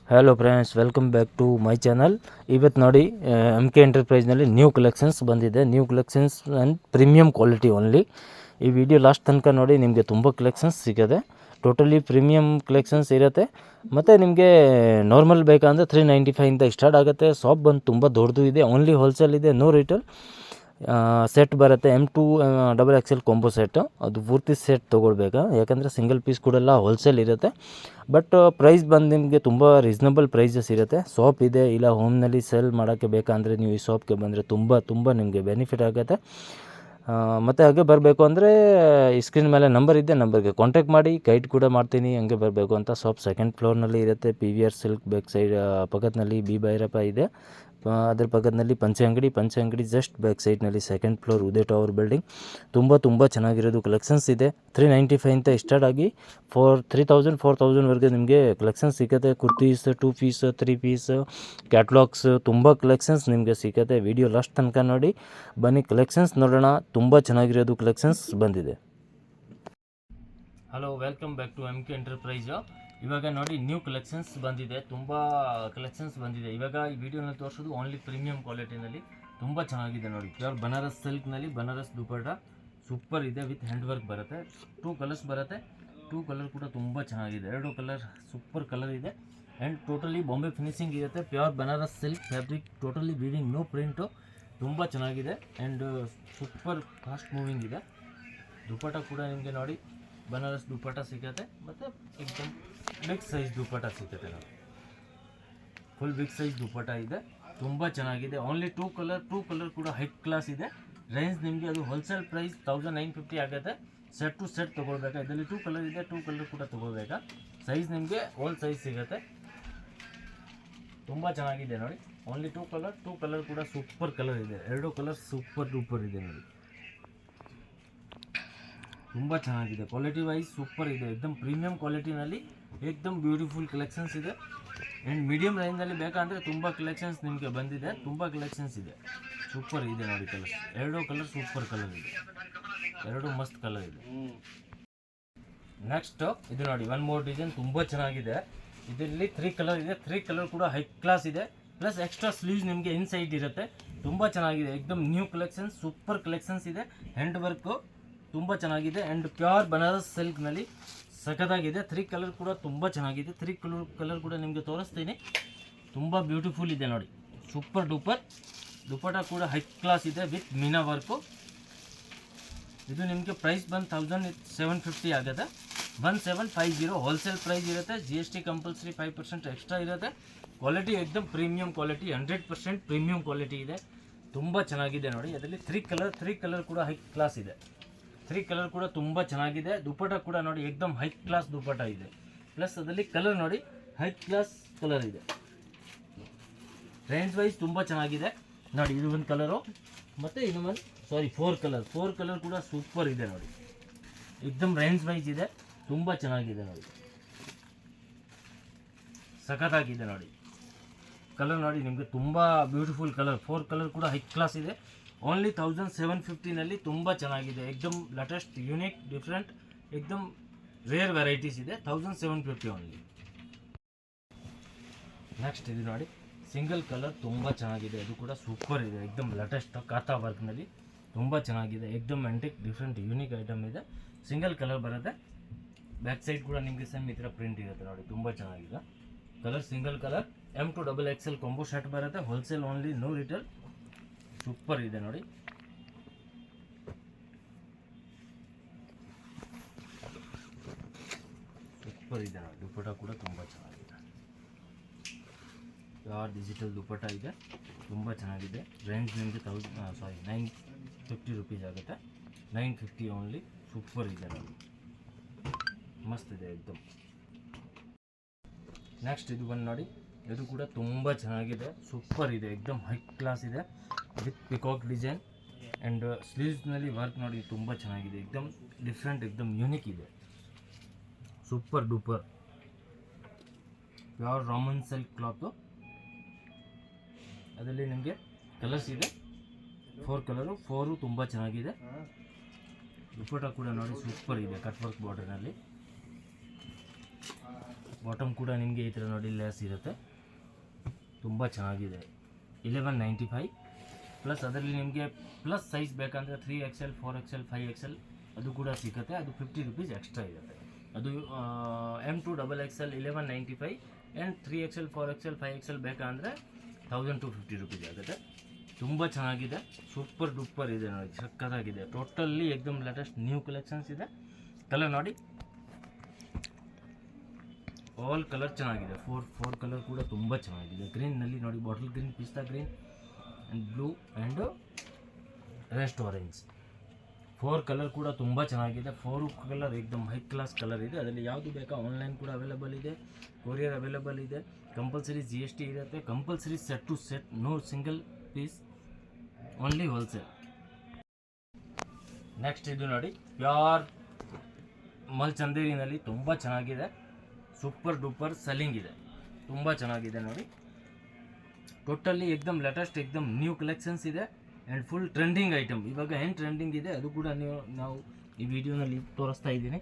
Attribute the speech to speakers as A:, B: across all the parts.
A: Hello friends, welcome back to my channel. ಇವತ್ತು ನೋಡಿ M K ಎಂಟರ್ಪ್ರೈಸ್ನಲ್ಲಿ ನ್ಯೂ ಕಲೆಕ್ಷನ್ಸ್ ಬಂದಿದೆ. New collections and premium quality only. ಈ video last ತನಕ ನೋಡಿ, ನಿಮಗೆ ತುಂಬ ಕಲೆಕ್ಷನ್ಸ್ ಸಿಗುತ್ತೆ. ಟೋಟಲಿ ಪ್ರೀಮಿಯಂ ಕಲೆಕ್ಷನ್ಸ್ ಇರುತ್ತೆ. ಮತ್ತು ನಿಮಗೆ ನಾರ್ಮಲ್ ಬೇಕಂದರೆ 395 ಸ್ಟಾರ್ಟ್ ಆಗುತ್ತೆ. ಶಾಪ್ ಬಂದು ತುಂಬ ದೊಡ್ಡದು ಇದೆ. ಓನ್ಲಿ ಹೋಲ್ಸೇಲ್ ಇದೆ, ನೋ ರಿಟೇಲ್. ಸೆಟ್ ಬರುತ್ತೆ M2 XXL ಕಾಂಬೋ ಸೆಟ್ಟು. ಅದು ಪೂರ್ತಿ ಸೆಟ್ ತೊಗೊಳ್ಬೇಕಾ, ಯಾಕಂದರೆ ಸಿಂಗಲ್ ಪೀಸ್ ಕೊಡಲ್ಲ, ಹೋಲ್ಸೇಲ್ ಇರುತ್ತೆ. ಬಟ್ ಪ್ರೈಸ್ ಬಂದು ನಿಮಗೆ ತುಂಬ ರೀಸ್ನಬಲ್ ಪ್ರೈಸಸ್ ಇರುತ್ತೆ. ಶಾಪ್ ಇದೆ, ಇಲ್ಲ ಹೋಮ್ನಲ್ಲಿ ಸೆಲ್ ಮಾಡೋಕ್ಕೆ ಬೇಕಂದರೆ ನೀವು ಈ ಶಾಪ್ಗೆ ಬಂದರೆ ತುಂಬ ನಿಮಗೆ ಬೆನಿಫಿಟ್ ಆಗುತ್ತೆ. ಮತ್ತು ಹಾಗೆ ಬರಬೇಕು ಅಂದರೆ ಈ ಸ್ಕ್ರೀನ್ ಮೇಲೆ ನಂಬರ್ ಇದೆ, ನಂಬರ್ಗೆ ಕಾಂಟ್ಯಾಕ್ಟ್ ಮಾಡಿ. ಗೈಡ್ ಕೂಡ ಮಾಡ್ತೀನಿ ಹಂಗೆ ಬರಬೇಕು ಅಂತ. ಶಾಪ್ ಸೆಕೆಂಡ್ ಫ್ಲೋರ್ನಲ್ಲಿ ಇರುತ್ತೆ. PVR ಸಿಲ್ಕ್ ಬ್ಯಾಕ್ ಸೈಡ್ ಪಕ್ಕದಲ್ಲಿ ಬಿ ಭೈರಪ್ಪ ಇದೆ. ಅದ್ರ ಪಕ್ಕದಲ್ಲಿ ಪಂಚೆ ಅಂಗಡಿ ಜಸ್ಟ್ ಬ್ಯಾಕ್ ಸೈಡ್ನಲ್ಲಿ ಸೆಕೆಂಡ್ ಫ್ಲೋರ್, ಉದಯ ಟವರ್ ಬಿಲ್ಡಿಂಗ್. ತುಂಬ ಚೆನ್ನಾಗಿರೋದು ಕಲೆಕ್ಷನ್ಸ್ ಇದೆ. 395 ಅಂತ ಸ್ಟಾರ್ಟ್ ಆಗಿ 3000-4000ವರೆಗೆ ನಿಮಗೆ ಕಲೆಕ್ಷನ್ಸ್ ಸಿಗುತ್ತೆ. ಕುರ್ತೀಸ್, 2 ಪೀಸ್, 3 ಪೀಸ್, ಕ್ಯಾಟ್ಲಾಗ್ಸ್, ತುಂಬ ಕಲೆಕ್ಷನ್ಸ್ ನಿಮಗೆ ಸಿಗುತ್ತೆ. ವಿಡಿಯೋ ಲಾಸ್ಟ್ ತನಕ ನೋಡಿ, ಬನ್ನಿ ಕಲೆಕ್ಷನ್ಸ್ ನೋಡೋಣ. ತುಂಬ ಚೆನ್ನಾಗಿರೋದು ಕಲೆಕ್ಷನ್ಸ್ ಬಂದಿದೆ. Hello, welcome back to MK enterprise. ಇವಾಗ ನೋಡಿ, ನ್ಯೂ ಕಲೆಕ್ಷನ್ಸ್ ಬಂದಿದೆ. ತುಂಬ ಕಲೆಕ್ಷನ್ಸ್ ಬಂದಿದೆ. ಇವಾಗ ಈ ವಿಡಿಯೋನಲ್ಲಿ ತೋರಿಸೋದು ಓನ್ಲಿ ಪ್ರೀಮಿಯಂ ಕ್ವಾಲಿಟಿನಲ್ಲಿ. ತುಂಬ ಚೆನ್ನಾಗಿದೆ ನೋಡಿ. ಪ್ಯೂರ್ ಬನಾರಸ್ ಸಿಲ್ಕ್ನಲ್ಲಿ ಬನಾರಸ್ ದುಪಟ್ಟ ಸೂಪರ್ ಇದೆ. ವಿತ್ ಹ್ಯಾಂಡ್ ವರ್ಕ್ ಬರುತ್ತೆ. 2 ಕಲರ್ಸ್ ಬರುತ್ತೆ. 2 ಕಲರ್ ಕೂಡ ತುಂಬ ಚೆನ್ನಾಗಿದೆ. 2 ಕಲರ್ ಸೂಪರ್ ಕಲರ್ ಇದೆ. ಆ್ಯಂಡ್ ಟೋಟಲಿ ಬಾಂಬೆ ಫಿನಿಶಿಂಗ್ ಇರುತ್ತೆ. Pure Banaras silk fabric, totally weaving, no print. ತುಂಬ ಚೆನ್ನಾಗಿದೆ. ಆ್ಯಂಡ್ ಸೂಪರ್ ಫಾಸ್ಟ್ ಮೂವಿಂಗ್ ಇದೆ. ದುಪಟ್ಟ ಕೂಡ ನಿಮಗೆ ನೋಡಿ ಬನಾರಸ್ ದುಪಟ್ಟ ಸಿಗುತ್ತೆ. ಮತ್ತು एकदम ಬಿಗ್ ಸೈಜ್ ದುಪಟ್ಟ ಸಿಗುತ್ತೆ ನೋಡಿ. ಫುಲ್ ಬಿಗ್ ಸೈಜ್ ದುಪಟ್ಟ ಇದೆ. ತುಂಬ ಚೆನ್ನಾಗಿದೆ. ಓನ್ಲಿ 2 ಕಲರ್ ಕೂಡ ಹೈ ಕ್ಲಾಸ್ ಇದೆ. ರೇಂಜ್ ನಿಮಗೆ ಅದು ಹೋಲ್ಸೇಲ್ ಪ್ರೈಸ್ 1950 ಆಗುತ್ತೆ. ಸೆಟ್ ಟು ಸೆಟ್ ತೊಗೊಳ್ಬೇಕಾ. ಇದರಲ್ಲಿ 2 ಕಲರ್ ಇದೆ, 2 ಕಲರ್ ಕೂಡ ತೊಗೊಳ್ಬೇಕಾ. ಸೈಜ್ ನಿಮಗೆ ಓಲ್ ಸೈಜ್ ಸಿಗುತ್ತೆ. ತುಂಬ ಚೆನ್ನಾಗಿದೆ ನೋಡಿ. ಓನ್ಲಿ 2 ಕಲರ್ ಕೂಡ ಸೂಪರ್ ಕಲರ್ ಇದೆ. 2 ಕಲರ್ ಸೂಪರ್ ಡೂಪರ್ ಇದೆ ನೋಡಿ. ತುಂಬ ಚೆನ್ನಾಗಿದೆ. ಕ್ವಾಲಿಟಿ ವೈಸ್ ಸೂಪರ್ ಇದೆ. एकदम ಪ್ರೀಮಿಯಂ ಕ್ವಾಲಿಟಿನಲ್ಲಿ एकदम ಬ್ಯೂಟಿಫುಲ್ ಕಲೆಕ್ಷನ್ಸ್ ಇದೆ. ಆ್ಯಂಡ್ ಮೀಡಿಯಂ ರೇಂಜಲ್ಲಿ ಬೇಕಂದರೆ ತುಂಬ ಕಲೆಕ್ಷನ್ಸ್ ನಿಮಗೆ ಬಂದಿದೆ. ತುಂಬ ಕಲೆಕ್ಷನ್ಸ್ ಇದೆ. ಸೂಪರ್ ಇದೆ ನೋಡಿ ಕಲರ್ಸ್. 2 ಕಲರ್ ಸೂಪರ್ ಕಲರ್ ಇದೆ. 2 ಮಸ್ತ್ ಕಲರ್ ಇದೆ. ನೆಕ್ಸ್ಟ್ ಇದು ನೋಡಿ, 1 ಮೋರ್ ಡಿಸೈನ್ ತುಂಬ ಚೆನ್ನಾಗಿದೆ. ಇದರಲ್ಲಿ 3 ಕಲರ್ ಇದೆ. 3 ಕಲರ್ ಕೂಡ ಹೈ ಕ್ಲಾಸ್ ಇದೆ. ಪ್ಲಸ್ ಎಕ್ಸ್ಟ್ರಾ ಸ್ಲೀವ್ಸ್ ನಿಮಗೆ ಇನ್ಸೈಡ್ ಇರುತ್ತೆ. ತುಂಬ ಚೆನ್ನಾಗಿದೆ. एकदम ನ್ಯೂ ಕಲೆಕ್ಷನ್ಸ್, ಸೂಪರ್ ಕಲೆಕ್ಷನ್ಸ್ ಇದೆ. ಹ್ಯಾಂಡ್ ವರ್ಕು ತುಂಬ ಚೆನ್ನಾಗಿದೆ. ಆ್ಯಂಡ್ ಪ್ಯೂರ್ ಬನಾರಸ್ ಸಿಲ್ಕ್ನಲ್ಲಿ ಸಖತ್ತಾಗಿದೆ. 3 ಕಲರ್ ಕೂಡ ತುಂಬ ಚೆನ್ನಾಗಿದೆ. 3 ಕಲರ್ ಕೂಡ ನಿಮಗೆ ತೋರಿಸ್ತೀನಿ. ತುಂಬ ಬ್ಯೂಟಿಫುಲ್ ಇದೆ ನೋಡಿ. Super duper. ದುಪಟ್ಟ ಕೂಡ ಹೈ ಕ್ಲಾಸ್ ಇದೆ ವಿತ್ ಮೀನಾ ವರ್ಕು. ಇದು ನಿಮಗೆ ಪ್ರೈಸ್ ಬಂದು 1750 ಆಗುತ್ತೆ. 1750 ಹೋಲ್ಸೇಲ್ ಪ್ರೈಸ್ ಇರುತ್ತೆ. GST ಕಂಪಲ್ಸರಿ 5% ಎಕ್ಸ್ಟ್ರಾ ಇರುತ್ತೆ. ಕ್ವಾಲಿಟಿ एकदम ಪ್ರೀಮಿಯಂ ಕ್ವಾಲಿಟಿ, 100% ಪ್ರೀಮಿಯಂ ಕ್ವಾಲಿಟಿ ಇದೆ. ತುಂಬ ಚೆನ್ನಾಗಿದೆ ನೋಡಿ. ಅದರಲ್ಲಿ 3 ಕಲರ್ ಕೂಡ ಹೈ ಕ್ಲಾಸ್ ಇದೆ. 3 ಕಲರ್ ಕೂಡ ತುಂಬ ಚೆನ್ನಾಗಿದೆ. ದುಪಟ್ಟ ಕೂಡ ನೋಡಿ एकदम ಹೈ ಕ್ಲಾಸ್ ದುಪಟ್ಟ ಇದೆ. ಪ್ಲಸ್ ಅದರಲ್ಲಿ ಕಲರ್ ನೋಡಿ, ಹೈ ಕ್ಲಾಸ್ ಕಲರ್ ಇದೆ. ರೇಂಜ್ ವೈಸ್ ತುಂಬ ಚೆನ್ನಾಗಿದೆ ನೋಡಿ. ಇದು ಒಂದು ಕಲರು, ಮತ್ತು ಇದು ಒಂದು 4 ಕಲರ್ ಕೂಡ ಸೂಪರ್ ಇದೆ ನೋಡಿ. एकदम ರೇಂಜ್ ವೈಸ್ ಇದೆ. ತುಂಬ ಚೆನ್ನಾಗಿದೆ ನೋಡಿ. ಸಖತ್ತಾಗಿದೆ ನೋಡಿ. ಕಲರ್ ನೋಡಿ, ನಿಮಗೆ ತುಂಬ ಬ್ಯೂಟಿಫುಲ್ ಕಲರ್. 4 ಕಲರ್ ಕೂಡ ಹೈ ಕ್ಲಾಸ್ ಇದೆ. ಓನ್ಲಿ 1750ನಲ್ಲಿ ತುಂಬ ಚೆನ್ನಾಗಿದೆ. एकदम ಲೇಟೆಸ್ಟ್, ಯೂನಿಕ್, ಡಿಫ್ರೆಂಟ್, एकदम ರೇರ್ ವೆರೈಟೀಸ್ ಇದೆ. 1750 ಓನ್ಲಿ. ನೆಕ್ಸ್ಟ್ ಇದು ನೋಡಿ, ಸಿಂಗಲ್ ಕಲರ್ ತುಂಬ ಚೆನ್ನಾಗಿದೆ. ಇದು ಕೂಡ ಸೂಪರ್ ಇದೆ. एकदम ಲೇಟೆಸ್ಟ್ ಕಾತಾ ವರ್ಕ್ನಲ್ಲಿ ತುಂಬ ಚೆನ್ನಾಗಿದೆ. एकदम ಆ್ಯಂಟಿಕ್, ಡಿಫ್ರೆಂಟ್, ಯೂನಿಕ್ ಐಟಮ್ ಇದೆ. ಸಿಂಗಲ್ ಕಲರ್ ಬರುತ್ತೆ. ಬ್ಯಾಕ್ ಸೈಡ್ ಕೂಡ ನಿಮಗೆ ಸೇಮ್ ಈ ಥರ ಪ್ರಿಂಟ್ ಇರುತ್ತೆ ನೋಡಿ. ತುಂಬ ಚೆನ್ನಾಗಿದೆ. Colour single colour. M2 XXL combo shirt ಬರುತ್ತೆ. Wholesale only, no retail. Super ಇದೆ ನೋಡಿ. ಸೂಪರ್ ಇದೆ ನೋಡಿ. ದುಪಟ್ಟ ಕೂಡ ತುಂಬ ಚೆನ್ನಾಗಿದೆ. ಯಾರ್ ಡಿಜಿಟಲ್ ದುಪಟ್ಟ ಇದೆ. ತುಂಬ ಚೆನ್ನಾಗಿದೆ. ರೇಂಜ್ ನಿಮಗೆ 950 ರುಪೀಸ್ ಆಗುತ್ತೆ. 950 ಓನ್ಲಿ. ಸೂಪರ್ ಇದೆ ನೋಡಿ. ಮಸ್ತ್ ಇದೆ एकदम. ನೆಕ್ಸ್ಟ್ ಇದು ಬಂದು ನೋಡಿ, ಇದು ಕೂಡ ತುಂಬ ಚೆನ್ನಾಗಿದೆ. ಸೂಪರ್ ಇದೆ. एकदम ಹೈ ಕ್ಲಾಸ್ ಇದೆ. ವಿತ್ ಪಿಕಾಕ್ ಡಿಸೈನ್ ಆ್ಯಂಡ್ ಸ್ಲೀವ್ಸ್ನಲ್ಲಿ ವರ್ಕ್ ನೋಡಿ. ತುಂಬ ಚೆನ್ನಾಗಿದೆ. एकदम ಡಿಫ್ರೆಂಟ್, एकदम ಯೂನಿಕ್ ಇದೆ. Super duper pure Roman silk cloth. ಅದರಲ್ಲಿ ನಿಮಗೆ ಕಲರ್ಸ್ ಇದೆ. 4 ಕಲರು, 4 ತುಂಬ ಚೆನ್ನಾಗಿದೆ. ದುಪಟ್ಟ ಕೂಡ ನೋಡಿ ಸೂಪರ್ ಇದೆ. ಕಟ್ ವರ್ಕ್ ಬಾರ್ಡರ್ನಲ್ಲಿ ಬಾಟಮ್ ಕೂಡ ನಿಮಗೆ ಈ ಥರ ನೋಡಿ ಲೇಸ್ ಇರುತ್ತೆ, ತುಂಬ ಚೆನ್ನಾಗಿದೆ. 1195 ಪ್ಲಸ್ ಅದರಲ್ಲಿ ನಿಮಗೆ ಪ್ಲಸ್ ಸೈಜ್ ಬೇಕಂದರೆ 3XL 4XL 5XL ಅದು ಕೂಡ ಸಿಗುತ್ತೆ. ಅದು 50 rupees ಎಕ್ಸ್ಟ್ರಾ ಇರುತ್ತೆ. ಅದು M2XXL 1195 and 3XL 4XL 5XL ಬೇಕಂದರೆ 1250 rupees ಆಗುತ್ತೆ. ತುಂಬ ಚೆನ್ನಾಗಿದೆ, ಸೂಪರ್ ಡೂಪರ್ ಇದೆ ನೋಡಿ, ಸಕ್ಕತ್ತಾಗಿದೆ. ಟೋಟಲ್ಲಿ ಎಕ್ದಮ್ ಲೇಟೆಸ್ಟ್ ನ್ಯೂ ಕಲೆಕ್ಷನ್ಸ್ ಇದೆ. ಕಲರ್ ನೋಡಿ, ಆಲ್ ಕಲರ್ ಚೆನ್ನಾಗಿದೆ. ಫೋರ್ ಕಲರ್ ಕೂಡ ತುಂಬ ಚೆನ್ನಾಗಿದೆ. ಗ್ರೀನ್ನಲ್ಲಿ ನೋಡಿ, ಬಾಟಲ್ ಗ್ರೀನ್, ಪಿಸ್ತಾ green and blue and rest orange. 4 colour ಕೂಡ ತುಂಬ ಚೆನ್ನಾಗಿದೆ. 4 ಕಲರ್ ಏಕ್ದಮ್ ಹೈ ಕ್ಲಾಸ್ ಕಲರ್ ಇದೆ. ಅದರಲ್ಲಿ ಯಾವುದು ಬೇಕಾ ಆನ್ಲೈನ್ ಕೂಡ ಅವೈಲೇಬಲ್ ಇದೆ, ಕೊರಿಯರ್ ಅವೈಲೇಬಲ್ ಇದೆ. ಕಂಪಲ್ಸರಿ GST ಇರುತ್ತೆ. Compulsory set to set, no single piece, only wholesale. Next ಇದು ನೋಡಿ, ಪ್ಯೂರ್ ಮಲ್ ಚಂದೇರಿನಲ್ಲಿ ತುಂಬ ಚೆನ್ನಾಗಿದೆ. ಸೂಪರ್ ಡೂಪರ್ ಸೆಲ್ಲಿಂಗ್ ಇದೆ, ತುಂಬ ಚೆನ್ನಾಗಿದೆ ನೋಡಿ. ಟೋಟಲಿ ಎಕ್ದಮ್ ಲೇಟೆಸ್ಟ್, ಎಕ್ದಮ್ ನ್ಯೂ ಕಲೆಕ್ಷನ್ಸ್ ಇದೆ ಆ್ಯಂಡ್ ಫುಲ್ ಟ್ರೆಂಡಿಂಗ್ ಐಟಮ್. ಇವಾಗ ಏನು ಟ್ರೆಂಡಿಂಗ್ ಇದೆ ಅದು ಕೂಡ ನಾವು ಈ ವಿಡಿಯೋನಲ್ಲಿ ತೋರಿಸ್ತಾ ಇದ್ದೀನಿ.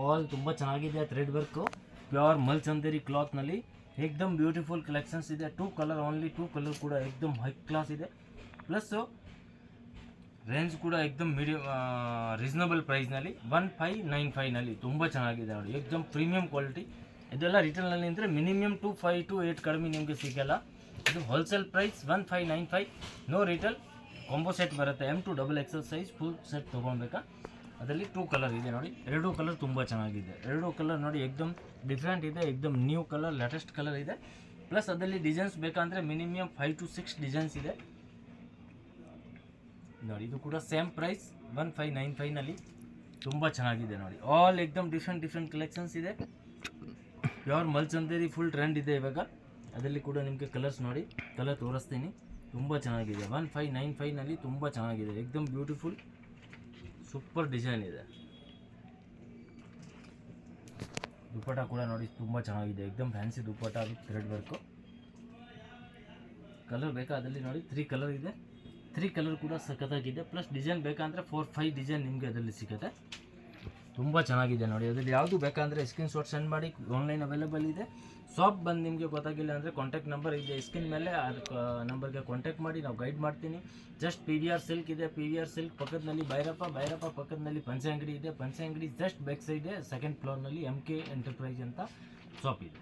A: ಆಲ್ ತುಂಬ ಚೆನ್ನಾಗಿದೆ. Thread work, pure mul Chanderi ಕ್ಲಾತ್ನಲ್ಲಿ ಏಕ್ದಮ್ ಬ್ಯೂಟಿಫುಲ್ ಕಲೆಕ್ಷನ್ಸ್ ಇದೆ. 2 ಕಲರ್, ಓನ್ಲಿ 2 ಕಲರ್ ಕೂಡ ಏಕ್ದಮ್ ಹೈ ಕ್ಲಾಸ್ ಇದೆ. ಪ್ಲಸ್ಸು ರೇಂಜ್ ಕೂಡ ಏಕ್ದಮ್ ಮೀಡಿಯಮ್ ರೀಸನಬಲ್ ಪ್ರೈಸ್ನಲ್ಲಿ 1595ನಲ್ಲಿ ತುಂಬ ಚೆನ್ನಾಗಿದೆ ನೋಡಿ, ಏಕ್ದಮ್ ಪ್ರೀಮಿಯಂ ಕ್ವಾಲಿಟಿ. ಇದೆಲ್ಲ ರಿಟೇಲ್ನಲ್ಲಿ ಅಂದರೆ ಮಿನಿಮಮ್ 5 to 8 ಕಡಿಮೆ ನಿಮಗೆ ಸಿಗಲ್ಲ. ಇದು wholesale price 1595, no retail. Combo set ಬರುತ್ತೆ, M2XXL ಸೈಜ್ ಫುಲ್ ಸೆಟ್ ತೊಗೊಳ್ಬೇಕಾ. ಅದರಲ್ಲಿ 2 ಕಲರ್ ಇದೆ ನೋಡಿ, 2 ಕಲರ್ ತುಂಬ ಚೆನ್ನಾಗಿದೆ. 2 ಕಲರ್ ನೋಡಿ ಏಕ್ದಮ್ ಡಿಫ್ರೆಂಟ್ ಇದೆ, ಏಕ್ದಮ್ ನ್ಯೂ ಕಲರ್, ಲೇಟೆಸ್ಟ್ ಕಲರ್ ಇದೆ. ಪ್ಲಸ್ ಅದರಲ್ಲಿ ಡಿಸೈನ್ಸ್ ಬೇಕಂದರೆ ಮಿನಿಮಮ್ 5 to 6 ಡಿಸೈನ್ಸ್ ಇದೆ ನೋಡಿ. ಇದು ಕೂಡ ಸೇಮ್ ಪ್ರೈಸ್ 1595ನಲ್ಲಿ ತುಂಬ ಚೆನ್ನಾಗಿದೆ ನೋಡಿ. ಆಲ್ ಏಕ್ದಮ್ ಡಿಫ್ರೆಂಟ್ ಕಲೆಕ್ಷನ್ಸ್ ಇದೆ. Pure mul Chanderi full trend ಇದೆ ಇವಾಗ. ಅದರಲ್ಲಿ ಕೂಡ ನಿಮಗೆ ಕಲರ್ಸ್ ನೋಡಿ, ಕಲರ್ ತೋರಿಸ್ತೀನಿ. ತುಂಬ ಚೆನ್ನಾಗಿದೆ. 1595ನಲ್ಲಿ ತುಂಬ ಚೆನ್ನಾಗಿದೆ, ಏಕ್ದಮ್ ಬ್ಯೂಟಿಫುಲ್ ಸೂಪರ್ ಡಿಸೈನ್ ಇದೆ. ದುಪ್ಪಟ ಕೂಡ ನೋಡಿ ತುಂಬ ಚೆನ್ನಾಗಿದೆ, ಏಕ್ದಮ್ ಫ್ಯಾನ್ಸಿ ದುಪ್ಪಟ, ಅದು ಥ್ರೆಡ್ ವರ್ಕು. ಕಲರ್ ಬೇಕಾ ಅದರಲ್ಲಿ ನೋಡಿ, 3 ಕಲರ್ ಇದೆ. 3 ಕಲರ್ ಕೂಡ ಸಖತ್ತಾಗಿದೆ. ಪ್ಲಸ್ ಡಿಸೈನ್ ಬೇಕಂದರೆ 4-5 ಡಿಸೈನ್ ನಿಮಗೆ ಅದರಲ್ಲಿ ಸಿಗುತ್ತೆ. ತುಂಬ ಚೆನ್ನಾಗಿದೆ ನೋಡಿ. ಅದರಲ್ಲಿ ಯಾವುದು ಬೇಕಂದರೆ ಸ್ಕ್ರೀನ್ಶಾಟ್ ಸೆಂಡ್ ಮಾಡಿ, ಆನ್ಲೈನ್ ಅವೈಲೇಬಲ್ ಇದೆ. ಶಾಪ್ ಬಂದು ನಿಮಗೆ ಗೊತ್ತಾಗಿಲ್ಲ ಅಂದರೆ ಕಾಂಟ್ಯಾಕ್ಟ್ ನಂಬರ್ ಇದೆ ಸ್ಕ್ರೀನ್ ಮೇಲೆ, ಆ ನಂಬರ್ಗೆ ಕಾಂಟ್ಯಾಕ್ಟ್ ಮಾಡಿ, ನಾವು ಗೈಡ್ ಮಾಡ್ತೀನಿ. ಜಸ್ಟ್ PVR ಸಿಲ್ಕ್ ಇದೆ, PVR ಸಿಲ್ಕ್ ಪಕ್ಕದಲ್ಲಿ ಭೈರಪ್ಪ ಪಕ್ಕದಲ್ಲಿ ಪಂಚೆ ಅಂಗಡಿ ಇದೆ. ಪಂಚೆ ಅಂಗಡಿ ಜಸ್ಟ್ ಬ್ಯಾಕ್ ಸೈಡ್, ಸೆಕೆಂಡ್ ಫ್ಲೋರ್ನಲ್ಲಿ MK ಎಂಟರ್ಪ್ರೈಸ್ ಅಂತ ಶಾಪ್ ಇದೆ.